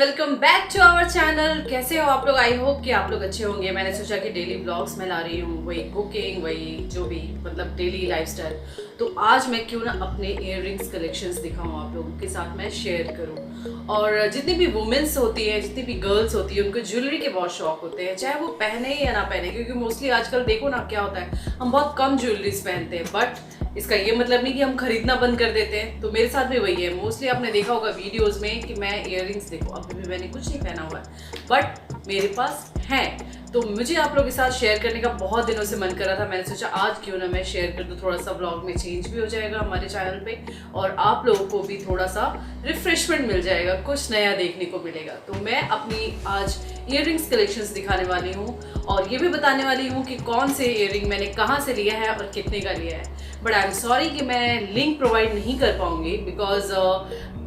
Welcome back to our channel. कैसे हो आप लोग? आई होप कि आप लोग अच्छे होंगे। मैंने सोचा कि डेली ब्लॉग्स में ला रही हूँ, वही कुकिंग, वही जो भी मतलब डेली लाइफस्टाइल। तो आज मैं क्यों ना अपने इयररिंग्स कलेक्शंस दिखाऊँ, आप लोगों के साथ मैं शेयर करूँ। और जितनी भी वुमेन्स होती है, जितनी भी गर्ल्स होती है, उनको ज्वेलरी के बहुत शौक होते हैं, चाहे वो पहने या ना पहने। क्योंकि मोस्टली आजकल देखो ना क्या होता है, हम बहुत कम ज्वेलरीज पहनते हैं। बट इसका ये मतलब नहीं कि हम खरीदना बंद कर देते हैं। तो मेरे साथ भी वही है। मोस्टली आपने देखा होगा वीडियोस में कि मैं इयररिंग्स, देखो अभी भी मैंने कुछ नहीं पहना हुआ है बट मेरे पास हैं। तो मुझे आप लोगों के साथ शेयर करने का बहुत दिनों से मन कर रहा था। मैंने सोचा आज क्यों ना मैं शेयर कर दूं, थोड़ा सा व्लॉग में चेंज भी हो जाएगा हमारे चैनल पे और आप लोगों को भी थोड़ा सा रिफ्रेशमेंट मिल जाएगा, कुछ नया देखने को मिलेगा। तो मैं अपनी आज इयररिंग्स कलेक्शंस दिखाने वाली हूँ और ये भी बताने वाली हूँ कि कौन से इयररिंग मैंने कहाँ से लिया है और कितने का लिया है। बट आई एम सॉरी कि मैं लिंक प्रोवाइड नहीं कर पाऊंगी बिकॉज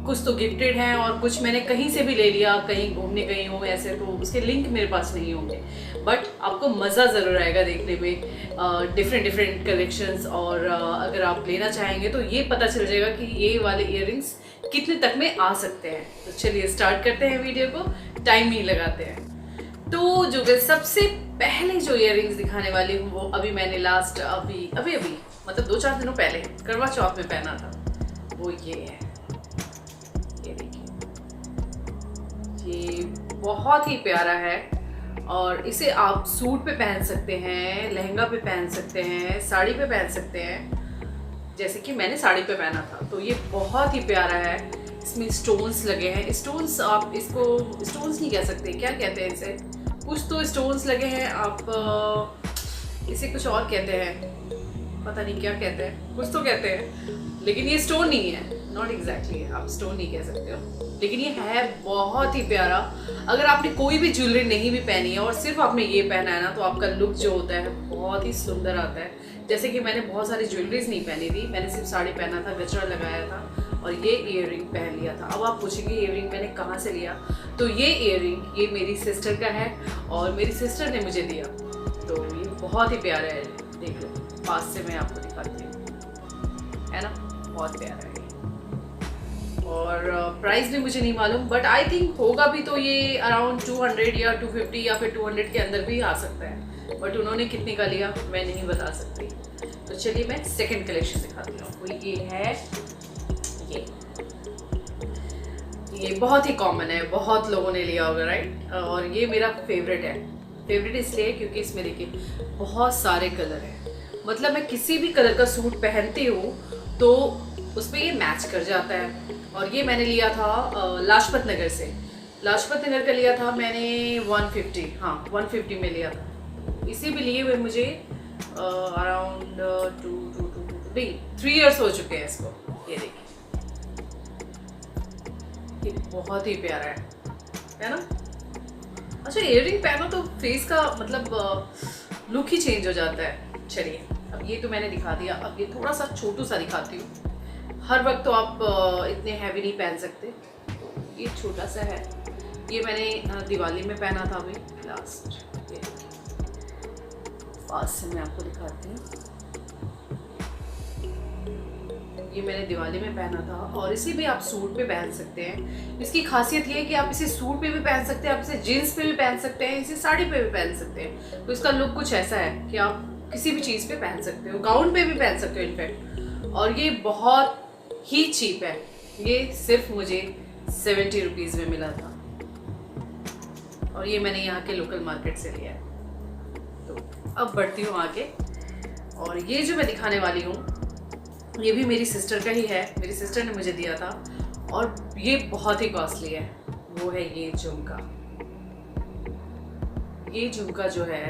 कुछ तो गिफ्टेड हैं और कुछ मैंने कहीं से भी ले लिया, कहीं घूमने गई हूँ ऐसे, तो उसके लिंक मेरे पास नहीं होंगे। बट आपको मज़ा ज़रूर आएगा देखने में डिफरेंट कलेक्शंस। और अगर आप लेना चाहेंगे तो ये पता चल जाएगा कि ये वाले इयररिंग्स कितने तक में आ सकते हैं। तो चलिए स्टार्ट करते हैं वीडियो को, टाइम नहीं लगाते हैं। तो जो मैं सबसे पहले जो इयररिंग्स दिखाने वाली हूँ वो अभी मैंने लास्ट अभी मतलब 2-4 दिनों पहले करवा चौथ में पहना था। वो ये है, ये देखिए, ये बहुत ही प्यारा है और इसे आप सूट पे पहन सकते हैं, लहंगा पे पहन सकते हैं, साड़ी पे पहन सकते हैं। जैसे कि मैंने साड़ी पे पहना था। तो ये बहुत ही प्यारा है। इसमें स्टोन्स लगे हैं। स्टोन्स, आप इसको स्टोन्स नहीं कह सकते, क्या कहते हैं इसे, कुछ तो स्टोन्स लगे हैं। आप इसे कुछ और कहते हैं, पता नहीं क्या कहते हैं, कुछ तो कहते हैं, लेकिन ये स्टोन नहीं है। नॉट एग्जैक्टली, आप स्टोन नहीं कह सकते हो, लेकिन ये है बहुत ही प्यारा। अगर आपने कोई भी ज्वेलरी नहीं भी पहनी है और सिर्फ आपने ये पहना है ना, तो आपका लुक जो होता है बहुत ही सुंदर आता है। जैसे कि मैंने बहुत सारी ज्वेलरीज नहीं पहनी थी, मैंने सिर्फ साड़ी पहना था, गजरा लगाया था और ये इयररिंग पहन लिया था। अब आप पूछेंगे इयररिंग मैंने कहाँ से लिया, तो ये इयररिंग ये मेरी सिस्टर का है और मेरी सिस्टर ने मुझे दिया। तो ये बहुत ही प्यारा है, देख लो पास से मैं आपको दिखाती हूँ, है ना, बहुत प्यारा है। और प्राइस भी मुझे नहीं मालूम बट आई थिंक होगा भी तो ये अराउंड 200 या 250 या फिर 200 के अंदर भी आ सकता है। बट उन्होंने कितने का लिया मैं नहीं बता सकती। तो चलिए मैं सेकंड कलेक्शन दिखाती हूँ। वो ये है, ये बहुत ही कॉमन है, बहुत लोगों ने लिया होगा, राइट। और ये मेरा फेवरेट है। फेवरेट इसलिए क्योंकि इसमें देखिए बहुत सारे कलर हैं। मतलब मैं किसी भी कलर का सूट पहनती हूँ तो उसमें ये मैच कर जाता है। और ये मैंने लिया था लाजपत नगर से, लाजपत नगर का लिया था मैंने 150, हाँ 150 में लिया था। इसी भी लिए हुए मुझे अराउंड 3 इयर्स हो चुके हैं इसको। ये देखिए, ये बहुत ही प्यारा है ना। अच्छा, इयररिंग पहनो तो फेस का मतलब लुक ही चेंज हो जाता है। चलिए अब ये तो मैंने दिखा दिया, अब ये थोड़ा सा छोटू सा दिखाती हूँ। हर वक्त तो आप इतने हैवी नहीं पहन सकते, तो ये छोटा सा है। ये मैंने दिवाली में पहना था अभी लास्ट। ये पास से मैं आपको दिखाती हूँ, ये मैंने दिवाली में पहना था। और इसे भी आप सूट पे पहन सकते हैं। इसकी खासियत ये है कि आप इसे सूट पे भी पहन सकते हैं, आप इसे जीन्स पे भी पहन सकते हैं, इसे साड़ी पे भी पहन सकते हैं। तो इसका लुक कुछ ऐसा है कि आप किसी भी चीज़ पे पहन सकते हो, गाउन पे भी पहन सकते हो इनफैक्ट। और ये बहुत ही चीप है, ये सिर्फ मुझे 70 रुपीज़ में मिला था और ये मैंने यहाँ के लोकल मार्केट से लिया है। तो अब बढ़ती हूँ आगे। और ये जो मैं दिखाने वाली हूँ ये भी मेरी सिस्टर का ही है, मेरी सिस्टर ने मुझे दिया था और ये बहुत ही कॉस्टली है। वो है ये झुमका। ये झुमका जो है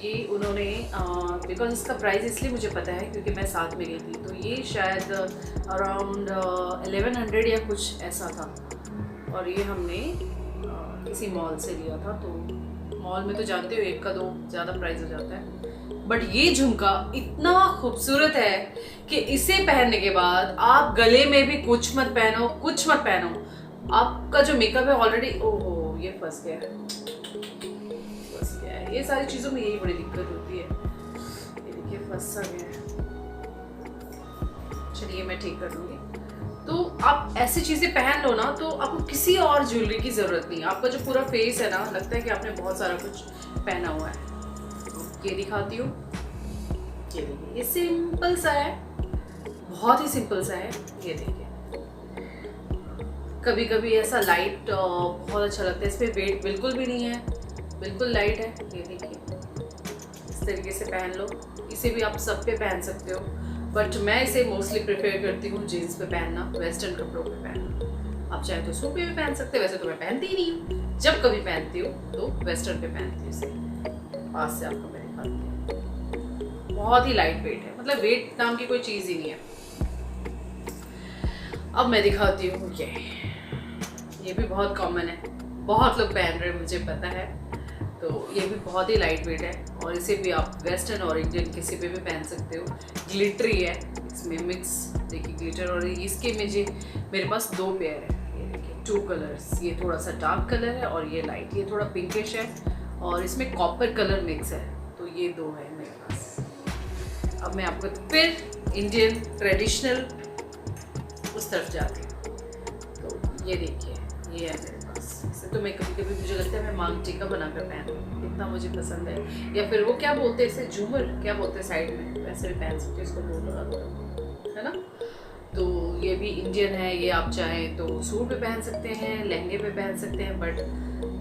ये उन्होंने बिकॉज इसका प्राइस इसलिए मुझे पता है क्योंकि मैं साथ में गई थी। तो ये शायद अराउंड 1100 या कुछ ऐसा था और ये हमने किसी मॉल से लिया था। तो मॉल में तो जानते हो एक का दो ज़्यादा प्राइस हो जाता है। बट ये झुमका इतना खूबसूरत है कि इसे पहनने के बाद आप गले में भी कुछ मत पहनो, कुछ मत पहनो, आपका जो मेकअप है ऑलरेडी, ओहो ये फंस गया है। ये सारी चीज़ों में यही बड़ी दिक्कत होती है। ये देखिए फंस सा गया है। चलिए मैं ठीक कर दूँगी। तो आप ऐसी चीजें पहन लो ना तो आपको किसी और ज्वेलरी की जरूरत नहीं। आपका जो पूरा फेस है ना, लगता है कि आपने बहुत सारा कुछ पहना हुआ है। ये दिखाती हूँ, ये देखिए, ये सिंपल सा है, बहुत ही सिंपल सा है। ये देखिए, कभी कभी ऐसा लाइट बहुत अच्छा लगता है। इसमें वेट बिल्कुल भी नहीं है, बिल्कुल लाइट है। ये देखिए, इस तरीके से पहन लो। इसे भी आप सब पे पहन सकते हो, बट मैं इसे मोस्टली प्रेफर करती हूँ जीन्स पे पहनना, वेस्टर्न कपड़ों पे पहनना। आप चाहे तो सूट पे भी पहन सकते हो, वैसे तो मैं पहनती ही नहीं हूँ। जब कभी पहनती हूँ तो वेस्टर्न पे पहनती हूँ इसे। पास से आपको मैं दिखाती हूँ, बहुत ही लाइट वेट है, मतलब वेट नाम की कोई चीज़ ही नहीं है। अब मैं दिखाती हूँ ये भी बहुत कॉमन है, बहुत लोग पहन रहे हैं, मुझे पता है। तो ये भी बहुत ही लाइट वेट है और इसे भी आप वेस्टर्न और इंडियन किसी पे भी पहन सकते हो। ग्लिटरी है, इसमें मिक्स देखिए ग्लिटर, और इसके मेरे पास 2 पेयर है। ये देखिए 2 कलर्स, ये थोड़ा सा डार्क कलर है और ये लाइट, ये थोड़ा पिंकिश है और इसमें कॉपर कलर मिक्स है। तो ये 2 है मेरे पास। अब मैं आपको फिर इंडियन ट्रेडिशनल उस तरफ जाती हूँ। तो ये देखिए, ये है मेरे पास। इसे तो मैं कभी कभी मुझे लगता है मैं मांग टीका बनाकर पहनूं, इतना मुझे पसंद है। या फिर वो क्या बोलते हैं इसे, झूमर क्या बोलते हैं साइड में, वैसे भी पहन सकते हो, इसको बोल लगा दो, है ना। तो ये भी इंडियन है। ये आप चाहें तो सूट पे पहन सकते हैं, लहंगे पे पहन सकते हैं, बट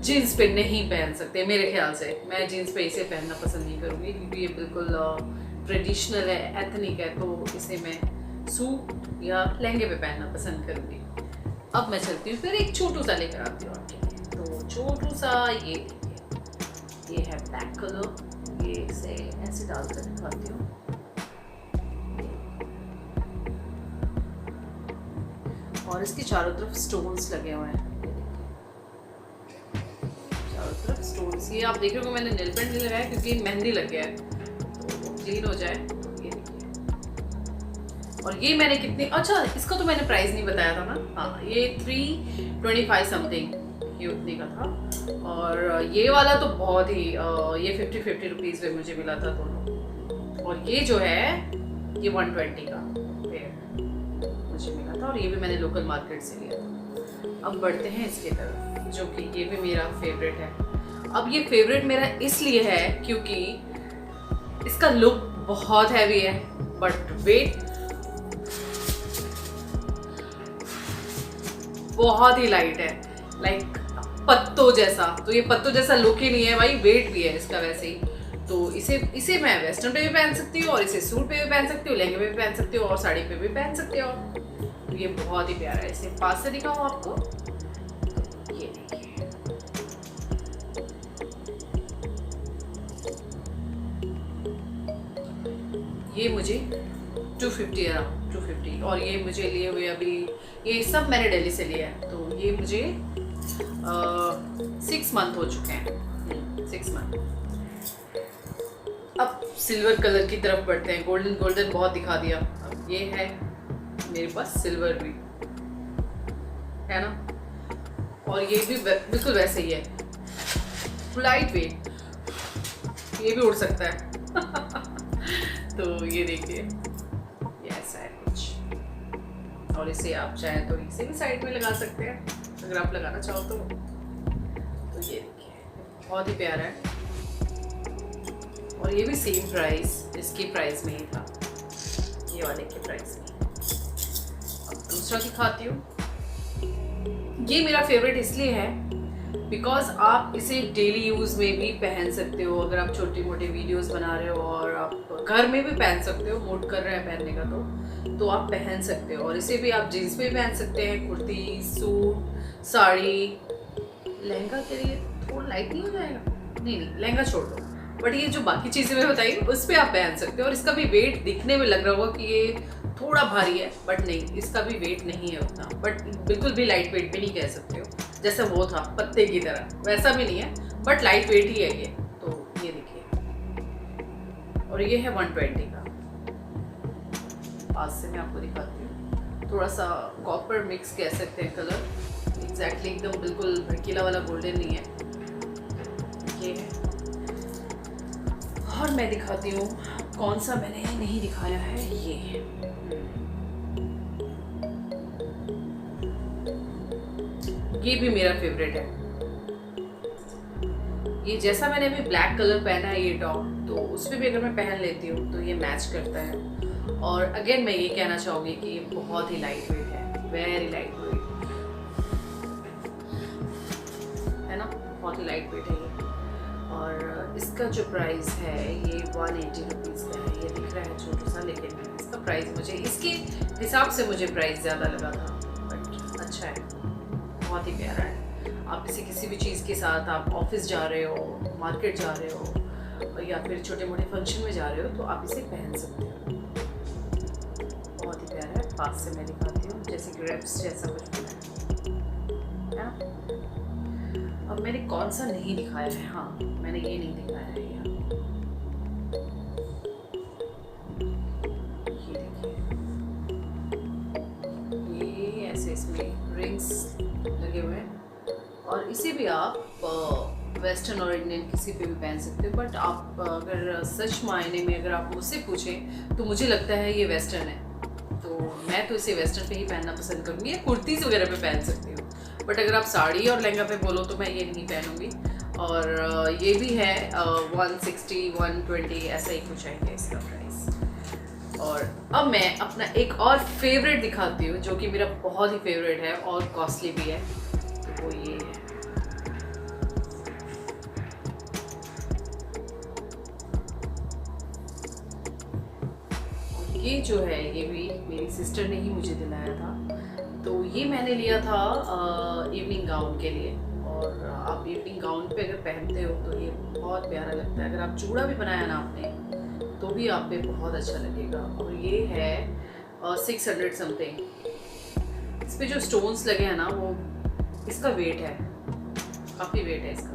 जीन्स पे नहीं पहन सकते मेरे ख्याल से। मैं जीन्स पे इसे पहनना पसंद नहीं करूँगी क्योंकि ये बिल्कुल ट्रेडिशनल है, एथनिक है। तो इसे मैं सूट या लहंगे पे पहनना पसंद करूँगी। अब मैं चलती हूँ फिर एक छोटू सा लेकर आती हूँ आपके लिए। तो छोटू सा ये देखिए, ये है ब्लैक कलर। ये इसे ऐसे डालकर दिखाती हूँ। और इसके चारों तरफ स्टोन्स लगे हुए हैं, चारों तरफ स्टोन्स। ये आप देख रहे हो मैंने नेल पेंट नहीं लगाया क्योंकि मेहंदी लग गया है, तो क्लीन हो जाए। ये देखिए, और ये मैंने कितनी, अच्छा इसका तो मैंने प्राइस नहीं बताया था ना। हाँ, ये 325 समथिंग ये उतने का था। और ये वाला तो बहुत ही ये 50 रुपीज़ में मुझे मिला था दोनों। और ये जो है ये 120 का मुझे मिला था, और ये भी मैंने लोकल मार्केट से लिया था। अब बढ़ते हैं इसके तरफ, जो कि ये भी मेरा फेवरेट है। अब ये फेवरेट मेरा इसलिए है क्योंकि इसका लुक बहुत हैवी है, बट वेट बहुत ही लाइट है, लाइक पत्तों जैसा। तो ये पत्तों जैसा लुक ही नहीं है भाई, वेट भी है इसका वैसे ही। तो इसे मैं वेस्टर्न पे भी पहन सकती हूँ, और इसे सूट पे भी पहन सकती हूँ, लहंगे पे भी पहन सकती हूँ, और साड़ी पे भी पहन सकती हूँ। तो ये बहुत ही प्यारा है। इसे पास से दिखाऊँ आपको, ये देखिए, ये मुझे 250 अराउंड 250, और ये मुझे लिए हुए अभी, ये सब मैंने दिल्ली से लिया है। तो ये मुझे 6 मंथ हो चुके हैं, 6 मंथ। अब सिल्वर कलर की तरफ बढ़ते हैं। गोल्डन बहुत दिखा दिया। अब ये है मेरे पास सिल्वर भी है ना, और ये भी बिल्कुल वैसे ही है, लाइट वेट, ये भी उड़ सकता है। तो ये देखिए, ये ऐसा है कुछ, और इसे आप चाहें तो इसे भी साइड में लगा सकते हैं अगर आप लगाना चाहो तो। ये देखिए, बहुत ही प्यारा है, और ये भी सेम प्राइस, इसकी प्राइस में ही था, ये वाले के प्राइस में। अब दूसरा दिखाती हूँ। ये मेरा फेवरेट इसलिए है बिकॉज आप इसे डेली यूज़ में भी पहन सकते हो। अगर आप छोटी मोटी वीडियोस बना रहे हो, और आप घर में भी पहन सकते हो, मूड कर रहे हैं पहनने का तो आप पहन सकते हो। और इसे भी आप जीन्स पे भी पहन सकते हैं, कुर्ती, सूट, साड़ी। लहंगा के लिए थोड़ा लाइट नहीं हो जाएगा? नहीं, लहंगा छोड़ दो, बट ये जो बाकी चीज़ें मैं बताई उस पर आप पहन सकते हो। और इसका भी वेट दिखने में लग रहा होगा कि ये थोड़ा भारी है, बट नहीं, इसका भी वेट नहीं है उतना, बट बिल्कुल भी लाइट वेट भी नहीं कह सकते हो। जैसा वो था पत्ते की तरह, वैसा भी नहीं है, बट लाइट वेट ही है ये। तो ये देखिए, और ये है 120 का। पास से मैं आपको दिखाती हूँ। थोड़ा सा कॉपर मिक्स कह सकते हैं कलर, एग्जैक्टली एकदम बिल्कुल भड़कीला वाला गोल्डन नहीं है। ये है, और मैं दिखाती हूँ कौन सा मैंने नहीं दिखाया है। ये ये भी मेरा फेवरेट है। ये जैसा मैंने अभी ब्लैक कलर पहना है ये टॉप, तो उसमें भी अगर मैं पहन लेती हूँ तो ये मैच करता है। और अगेन मैं ये कहना चाहूँगी कि ये बहुत ही लाइट वेट है, वेरी लाइट वेट है ना, बहुत ही लाइट वेट है ये। और इसका जो प्राइस है ये 180 रुपीज़ का है। ये दिख रहा है छोटा सा, लेकिन इसका प्राइस मुझे इसके हिसाब से मुझे प्राइस ज़्यादा लगा था, बट अच्छा है, बहुत ही प्यारा है। आप इसे किसी भी चीज़ के साथ, आप ऑफिस जा रहे हो, मार्केट जा रहे हो या फिर छोटे मोटे फंक्शन में जा रहे हो तो आप इसे पहन सकते हो। बहुत ही प्यारा है। पास से मैं दिखाती हूँ, जैसे ग्रेप्स जैसा कुछ बना है ना। अब मैंने कौन सा नहीं दिखाया है, हाँ मैंने ये नहीं दिखाया है यहाँ। ये देखिए, ये ऐसे इसमें रिंग्स लगे हुए हैं और इसे भी आप वेस्टर्न और इंडियन किसी पे भी पहन सकते हो। बट आप अगर सच मायने में अगर आप मुझसे पूछें तो मुझे लगता है ये वेस्टर्न है, तो मैं तो इसे वेस्टर्न पे ही पहनना पसंद करूँगी। कुर्तीज़ वगैरह पे पहन सकती हूँ, बट अगर आप साड़ी और लहंगा पे बोलो तो मैं ये नहीं पहनूंगी। और ये भी है 160 120 ऐसा ही कुछ है इसका प्राइस। और अब मैं अपना एक और फेवरेट दिखाती हूँ जो कि मेरा बहुत ही फेवरेट है और कॉस्टली भी है, तो वो ये है। ये जो है ये भी मेरी सिस्टर ने ही मुझे दिलाया था, तो ये मैंने लिया था इवनिंग गाउन के लिए। और आप इवनिंग गाउन पे अगर पहनते हो तो ये बहुत प्यारा लगता है। अगर आप चूड़ा भी बनाया ना आपने तो भी आप पे बहुत अच्छा लगेगा। और ये है 600 समथिंग। इस पे जो स्टोन्स लगे हैं ना वो, इसका वेट है, काफ़ी वेट है इसका।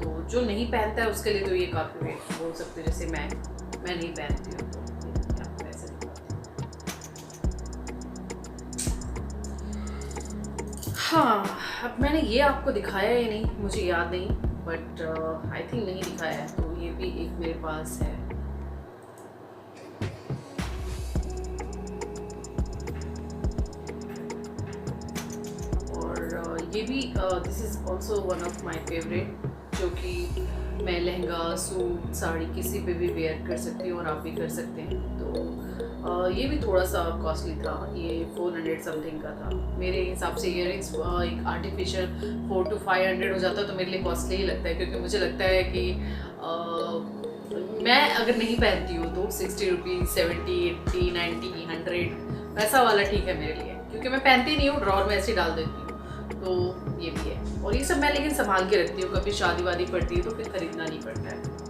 तो जो नहीं पहनता है उसके लिए तो ये काफ़ी वेट बोल सकते हो। जैसे मैं नहीं पहनती हूँ तो हाँ। अब मैंने ये आपको दिखाया या नहीं मुझे याद नहीं, बट आई थिंक नहीं दिखाया है, तो ये भी एक मेरे पास है। और ये भी this is also one of my favourite, जो कि मैं लहंगा, सूट, साड़ी किसी पे भी वेयर कर सकती हूँ और आप भी कर सकते हैं। तो ये भी थोड़ा सा कॉस्टली था, ये 400 समथिंग का था। मेरे हिसाब से ईयरिंग्स एक आर्टिफिशियल 400 to 500 हो जाता है तो मेरे लिए कॉस्टली ही लगता है, क्योंकि मुझे लगता है कि मैं अगर नहीं पहनती हूँ तो 60 रुपीज़, 70, 80, 90, 100 वैसा वाला ठीक है मेरे लिए, क्योंकि मैं पहनती नहीं हूँ, ड्रॉर में ऐसे डाल देती हूँ। तो ये भी है। और ये सब मैं लेकिन संभाल के रखती हूँ, कभी शादी वादी पड़ती है तो फिर खरीदना नहीं पड़ता है।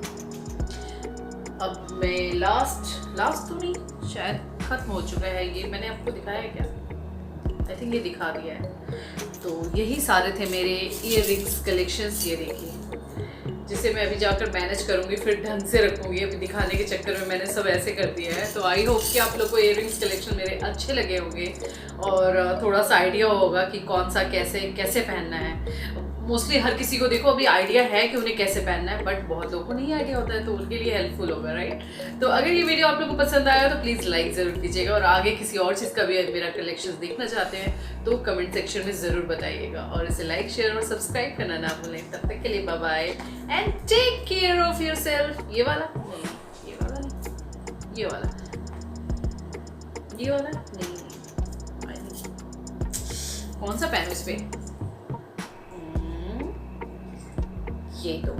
अब मैं लास्ट तो नहीं, शायद ख़त्म हो चुका है ये, मैंने आपको दिखाया है क्या? आई थिंक ये दिखा दिया है। तो यही सारे थे मेरे ईयर रिंग्स कलेक्शंस। ये देखिए, जिसे मैं अभी जाकर मैनेज करूँगी, फिर ढंग से रखूँगी। अभी दिखाने के चक्कर में मैंने सब ऐसे कर दिया है। तो आई होप कि आप लोग को ईयर रिंग्स कलेक्शन मेरे अच्छे लगे होंगे और थोड़ा सा आइडिया होगा कि कौन सा कैसे पहनना है। मोस्टली हर किसी को देखो अभी आइडिया है कि उन्हें कैसे पहनना है, बट बहुत लोगों को नहीं आइडिया होता है, तो उनके लिए हेल्पफुल होगा, राइट। तो अगर ये वीडियो आप लोगों को पसंद आया तो प्लीज़ लाइक ज़रूर कीजिएगा, और आगे किसी और चीज़ का भी मेरा कलेक्शन देखना चाहते हैं तो कमेंट सेक्शन में ज़रूर बताइएगा, और इसे लाइक, शेयर और सब्सक्राइब करना ना भूलें। तब तक के लिए bye bye and take care of yourself. ये वाला नहीं, ये वाला नहीं, ये वाला नहीं, कौन सा पहनूं इस पे? ये तो